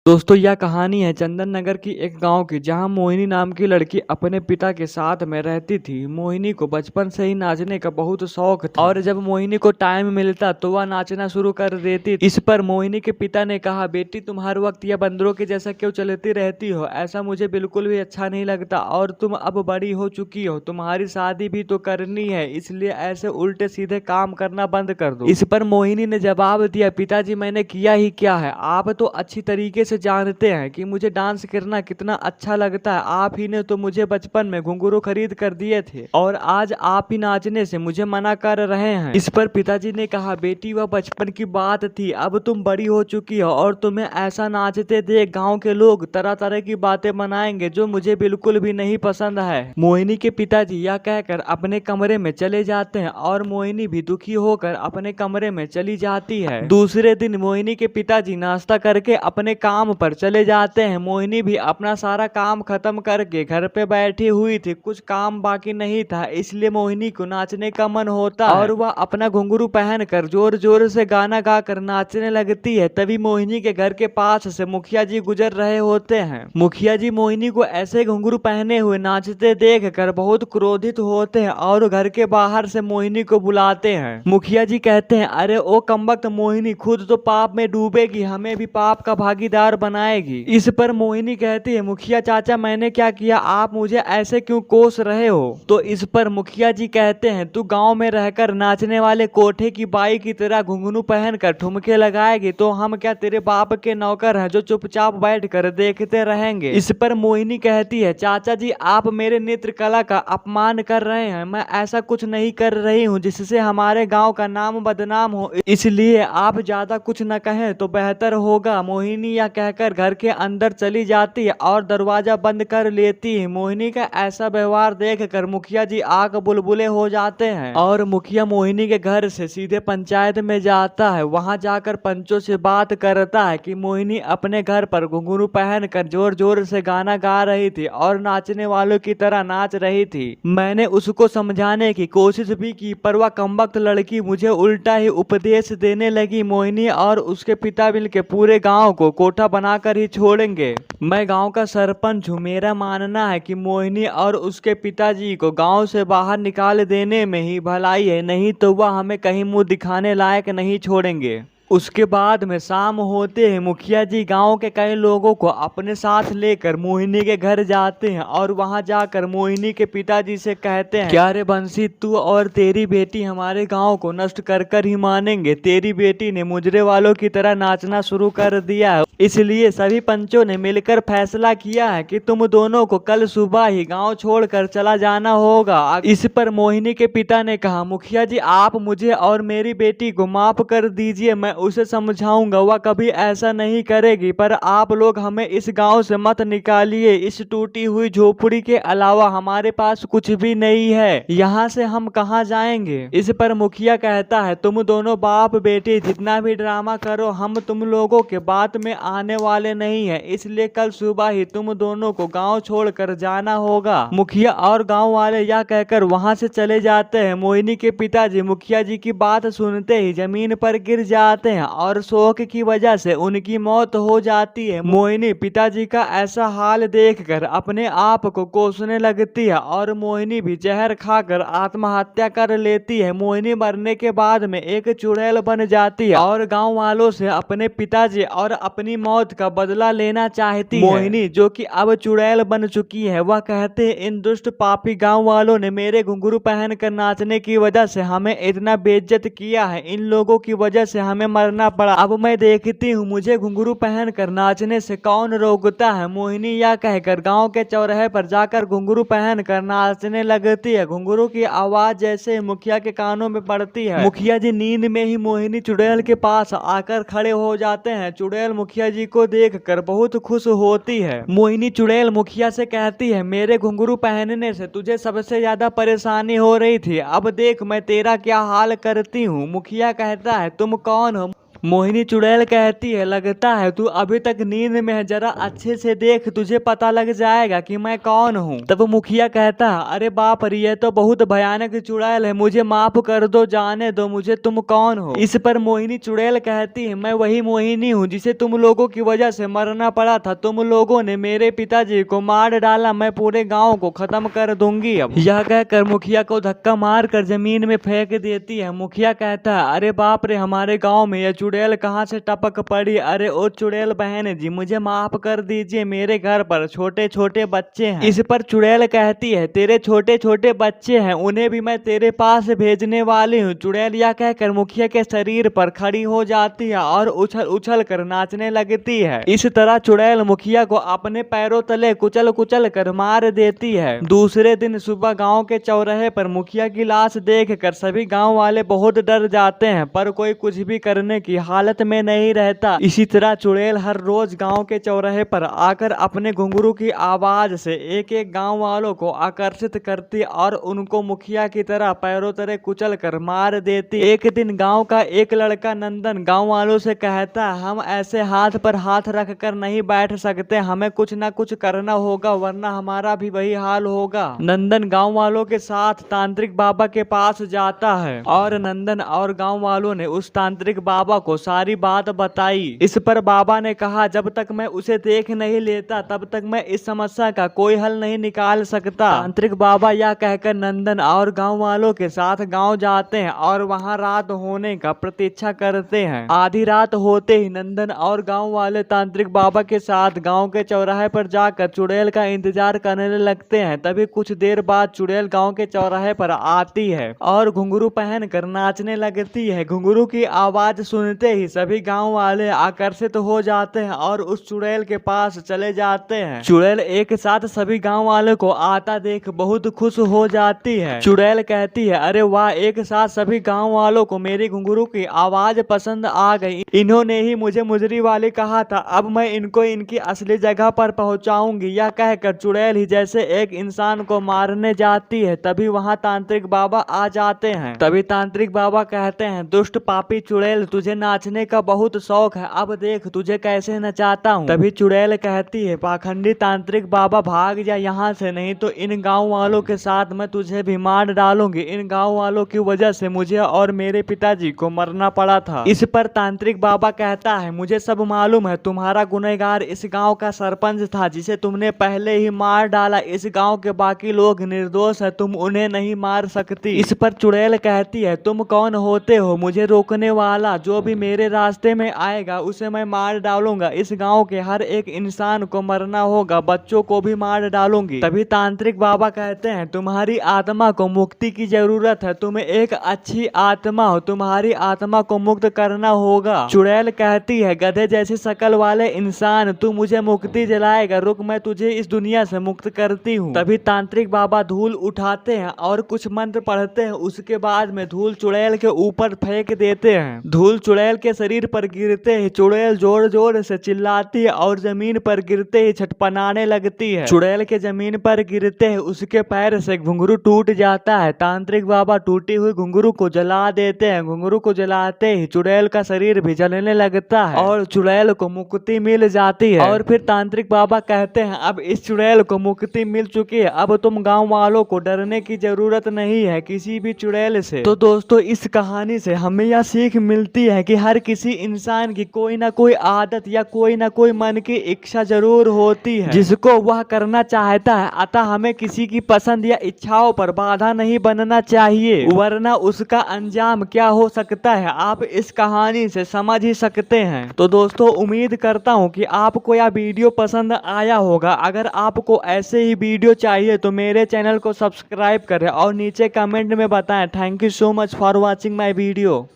दोस्तों यह कहानी है चंदन नगर की एक गांव की, जहां मोहिनी नाम की लड़की अपने पिता के साथ में रहती थी। मोहिनी को बचपन से ही नाचने का बहुत शौक था और जब मोहिनी को टाइम मिलता तो वह नाचना शुरू कर देती। इस पर मोहिनी के पिता ने कहा, बेटी तुम हर वक्त यह बंदरों के जैसा क्यों चलती रहती हो? ऐसा मुझे बिल्कुल भी अच्छा नहीं लगता और तुम अब बड़ी हो चुकी हो, तुम्हारी शादी भी तो करनी है, इसलिए ऐसे उल्टे सीधे काम करना बंद कर दो। इस पर मोहिनी ने जवाब दिया, पिताजी मैंने किया ही क्या है? आप तो अच्छी तरीके से जानते हैं कि मुझे डांस करना कितना अच्छा लगता है। आप ही ने तो मुझे बचपन में घुंघरू खरीद कर दिए थे और आज आप ही नाचने से मुझे मना कर रहे हैं। इस पर पिताजी ने कहा, बेटी वह बचपन की बात थी, अब तुम बड़ी हो चुकी हो और तुम्हें ऐसा नाचते देख गांव के लोग तरह तरह की बातें बनाएंगे जो मुझे बिल्कुल भी नहीं पसंद है। मोहिनी के पिताजी यह कहकर अपने कमरे में चले जाते हैं और मोहिनी भी दुखी होकर अपने कमरे में चली जाती है। दूसरे दिन मोहिनी के पिताजी नाश्ता करके अपने काम पर चले जाते हैं। मोहिनी भी अपना सारा काम खत्म करके घर पे बैठी हुई थी, कुछ काम बाकी नहीं था, इसलिए मोहिनी को नाचने का मन होता और वह अपना घुंघरू पहनकर जोर जोर से गाना गाकर नाचने लगती है। तभी मोहिनी के घर के पास से मुखिया जी गुजर रहे होते हैं। मुखिया जी मोहिनी को ऐसे घुंघरू पहने हुए नाचते देख कर बहुत क्रोधित होते हैं और घर के बाहर से मोहिनी को बुलाते हैं। मुखिया जी कहते हैं, अरे ओ कमबख्त मोहिनी, खुद तो पाप में डूबेगी, हमें भी पाप का भागीदार बनाएगी। इस पर मोहिनी कहती है, मुखिया चाचा मैंने क्या किया, आप मुझे ऐसे क्यों कोस रहे हो? तो इस पर मुखिया जी कहते हैं, तू गांव में रहकर नाचने वाले कोठे की बाई की तरह घुंघरू पहनकर ठुमके लगाएगी तो हम क्या तेरे बाप के नौकर हैं जो चुपचाप बैठकर देखते रहेंगे? इस पर मोहिनी कहती है, चाचा जी आप मेरे नृत्य कला का अपमान कर रहे हैं, मैं ऐसा कुछ नहीं कर रही हूँ जिससे हमारे गाँव का नाम बदनाम हो, इसलिए आप ज्यादा कुछ न कहें तो बेहतर होगा। मोहिनी यह कहकर घर के अंदर चली जाती है और दरवाजा बंद कर लेती है। मोहिनी का ऐसा व्यवहार देखकर मुखिया जी आग बुलबुले हो जाते हैं और मुखिया मोहिनी के घर से सीधे पंचायत में जाता है। वहां जाकर पंचों से बात करता है कि मोहिनी अपने घर पर घुंघरू पहनकर जोर जोर से गाना गा रही थी और नाचने वालों की तरह नाच रही थी। मैंने उसको समझाने की कोशिश भी की पर वह कमबख्त लड़की मुझे उल्टा ही उपदेश देने लगी। मोहिनी और उसके पिता मिलकर पूरे गाँव को कोठा बनाकर ही छोड़ेंगे। मैं गांव का सरपंच हूँ, मेरा मानना है कि मोहिनी और उसके पिताजी को गांव से बाहर निकाल देने में ही भलाई है, नहीं तो वह हमें कहीं मुंह दिखाने लायक नहीं छोड़ेंगे। उसके बाद में शाम होते ही मुखिया जी गांव के कई लोगों को अपने साथ लेकर मोहिनी के घर जाते हैं और वहां जाकर मोहिनी के पिताजी से कहते हैं, क्या रे बंसी, तू और तेरी बेटी हमारे गांव को नष्ट कर कर ही मानेंगे। तेरी बेटी ने मुजरे वालों की तरह नाचना शुरू कर दिया है, इसलिए सभी पंचों ने मिलकर फैसला किया है कि तुम दोनों को कल सुबह ही गाँव छोड़कर चला जाना होगा। इस पर मोहिनी के पिता ने कहा, मुखिया जी आप मुझे और मेरी बेटी को माफ कर दीजिए, मैं उसे समझाऊंगा, वह कभी ऐसा नहीं करेगी, पर आप लोग हमें इस गांव से मत निकालिए। इस टूटी हुई झोपड़ी के अलावा हमारे पास कुछ भी नहीं है, यहाँ से हम कहाँ जाएंगे? इस पर मुखिया कहता है, तुम दोनों बाप बेटी जितना भी ड्रामा करो, हम तुम लोगों के बात में आने वाले नहीं है, इसलिए कल सुबह ही तुम दोनों को गाँव छोड़कर जाना होगा। मुखिया और गाँव वाले यह कहकर वहाँ से चले जाते हैं। मोहिनी के पिताजी मुखिया जी की बात सुनते ही जमीन पर गिर जाते हैं और शोक की वजह से उनकी मौत हो जाती है। मोहिनी पिताजी का ऐसा हाल देखकर अपने आप को कोसने लगती है और मोहिनी भी जहर खाकर आत्महत्या कर लेती है। मोहिनी मरने के बाद में एक चुड़ैल बन जाती है और गांव वालों से अपने पिताजी और अपनी मौत का बदला लेना चाहती है। मोहिनी जो कि अब चुड़ैल बन चुकी है, वह कहते हैं, इन दुष्ट पापी गाँव वालों ने मेरे घुंघरू पहनकर नाचने की वजह से हमें इतना बेइज्जत किया है, इन लोगों की वजह से हमें मरना पड़ा। अब मैं देखती हूँ मुझे घुंघरू पहनकर नाचने से कौन रोकता है। मोहिनी यह कहकर गांव के चौराहे पर जाकर घुंघरू पहनकर नाचने लगती है। घुंघरू की आवाज जैसे मुखिया के कानों में पड़ती है, मुखिया जी नींद में ही मोहिनी चुड़ैल के पास आकर खड़े हो जाते हैं। चुड़ैल मुखिया जी को देखकर बहुत खुश होती है। मोहिनी चुड़ैल मुखिया से कहती है, मेरे घुंघरू पहनने से तुझे सबसे ज्यादा परेशानी हो रही थी, अब देख मैं तेरा क्या हाल करती हूँ। मुखिया कहता है, तुम कौन हो? मोहिनी चुड़ैल कहती है, लगता है तू अभी तक नींद में है, जरा अच्छे से देख, तुझे पता लग जाएगा कि मैं कौन हूँ। तब मुखिया कहता है, अरे बाप रे, ये तो बहुत भयानक चुड़ैल है, मुझे माफ कर दो, जाने दो मुझे, तुम कौन हो। इस पर मोहिनी चुड़ैल कहती है, मैं वही मोहिनी हूँ जिसे तुम लोगों की वजह से मरना पड़ा था। तुम लोगों ने मेरे पिताजी को मार डाला, मैं पूरे गाँव को खत्म कर दूंगी अब। यह कहकर मुखिया को धक्का मार कर जमीन में फेंक देती है। मुखिया कहता है, अरे बाप रे, हमारे गाँव में यह चुड़ैल कहाँ से टपक पड़ी। अरे ओ चुड़ैल बहन जी, मुझे माफ कर दीजिए, मेरे घर पर छोटे छोटे बच्चे हैं। इस पर चुड़ैल कहती है, तेरे छोटे छोटे बच्चे हैं, उन्हें भी मैं तेरे पास भेजने वाली हूँ। चुड़ैल यह कहकर मुखिया के शरीर पर खड़ी हो जाती है और उछल उछल कर नाचने लगती है। इस तरह चुड़ैल मुखिया को अपने पैरों तले कुचल कुचल कर मार देती है। दूसरे दिन सुबह गाँव के चौराहे पर मुखिया की लाश देख कर सभी गाँव वाले बहुत डर जाते हैं, पर कोई कुछ भी करने की हालत में नहीं रहता। इसी तरह चुड़ैल हर रोज गांव के चौराहे पर आकर अपने घुंघरू की आवाज से एक एक गांव वालों को आकर्षित करती और उनको मुखिया की तरह पैरों तले कुचल कर मार देती। एक दिन गांव का एक लड़का नंदन गांव वालों से कहता, हम ऐसे हाथ पर हाथ रख कर नहीं बैठ सकते, हमें कुछ न कुछ करना होगा, वरना हमारा भी वही हाल होगा। नंदन गाँव वालों के साथ तांत्रिक बाबा के पास जाता है और नंदन और गाँव वालों ने उस तांत्रिक बाबा को सारी बात बताई। इस पर बाबा ने कहा, जब तक मैं उसे देख नहीं लेता तब तक मैं इस समस्या का कोई हल नहीं निकाल सकता। तांत्रिक बाबा यह कहकर नंदन और गांव वालों के साथ गांव जाते हैं और वहां रात होने का प्रतीक्षा करते हैं। आधी रात होते ही नंदन और गांव वाले तांत्रिक बाबा के साथ गांव के चौराहे पर जाकर चुड़ैल का इंतजार करने लगते हैं। तभी कुछ देर बाद चुड़ैल गाँव के चौराहे पर आती है और घुंघरू पहन कर नाचने लगती है। घुंघरू की आवाज सुनते ही सभी गांव वाले आकर्षित हो जाते हैं और उस चुड़ैल के पास चले जाते हैं। चुड़ैल एक साथ सभी गांव वालों को आता देख बहुत खुश हो जाती है। चुड़ैल कहती है, अरे वाह, एक साथ सभी गांव वालों को मेरी घुंघरू की आवाज पसंद आ गई, इन्होंने ही मुझे मुजरी वाली कहा था, अब मैं इनको इनकी असली जगह पर पहुंचाऊंगी। यह कहकर चुड़ैल ही जैसे एक इंसान को मारने जाती है, तभी वहां तांत्रिक बाबा आ जाते हैं। तभी तांत्रिक बाबा कहते हैं, दुष्ट पापी चुड़ैल, तुझे नाचने का बहुत शौक है, अब देख तुझे कैसे नचाता हूँ। तभी चुड़ैल कहती है, पाखंडी तांत्रिक बाबा, भाग जा यहाँ से, नहीं तो इन गांव वालों के साथ मैं तुझे भी मार डालूंगी। इन गांव वालों की वजह से मुझे और मेरे पिताजी को मरना पड़ा था। इस पर तांत्रिक बाबा कहता है, मुझे सब मालूम है, तुम्हारा गुनहगार इस गाँव का सरपंच था जिसे तुमने पहले ही मार डाला। इस गाँव के बाकी लोग निर्दोष है, तुम उन्हें नहीं मार सकती। इस पर चुड़ैल कहती है, तुम कौन होते हो मुझे रोकने वाला? जो भी मेरे रास्ते में आएगा उसे मैं मार डालूंगा। इस गांव के हर एक इंसान को मरना होगा, बच्चों को भी मार डालूंगी। तभी तांत्रिक बाबा कहते हैं, तुम्हारी आत्मा को मुक्ति की जरूरत है, तुम एक अच्छी आत्मा हो, तुम्हारी आत्मा को मुक्त करना होगा। चुड़ैल कहती है, गधे जैसी शकल वाले इंसान, तू मुझे मुक्ति दिलाएगा, रुक मैं तुझे इस दुनिया से मुक्त करती हूँ। तभी तांत्रिक बाबा धूल उठाते हैं और कुछ मंत्र पढ़ते हैं, उसके बाद में धूल चुड़ैल के ऊपर फेंक देते हैं। धूल चुड़ैल के शरीर पर गिरते ही चुड़ैल जोर जोर से चिल्लाती है और जमीन पर गिरते ही छटपटाने लगती है। चुड़ैल के जमीन पर गिरते ही उसके पैर से घुंघरू टूट जाता है। तांत्रिक बाबा टूटी हुई घुंघरू को जला देते हैं। घुंघरू को जलाते ही चुड़ैल का शरीर भी जलने लगता है और चुड़ैल को मुक्ति मिल जाती है। और फिर तांत्रिक बाबा कहते हैं, अब इस चुड़ैल को मुक्ति मिल चुकी है, अब तुम गाँव वालों को डरने की जरूरत नहीं है किसी भी चुड़ैल से। तो दोस्तों, इस कहानी से हमें यह सीख मिलती है कि हर किसी इंसान की कोई ना कोई आदत या कोई ना कोई मन की इच्छा जरूर होती है जिसको वह करना चाहता है, अतः हमें किसी की पसंद या इच्छाओं पर बाधा नहीं बनना चाहिए, वरना उसका अंजाम क्या हो सकता है आप इस कहानी से समझ ही सकते हैं। तो दोस्तों, उम्मीद करता हूँ कि आपको यह वीडियो पसंद आया होगा। अगर आपको ऐसे ही वीडियो चाहिए तो मेरे चैनल को सब्सक्राइब करें और नीचे कमेंट में बताएं। Thank you so much for watching my video.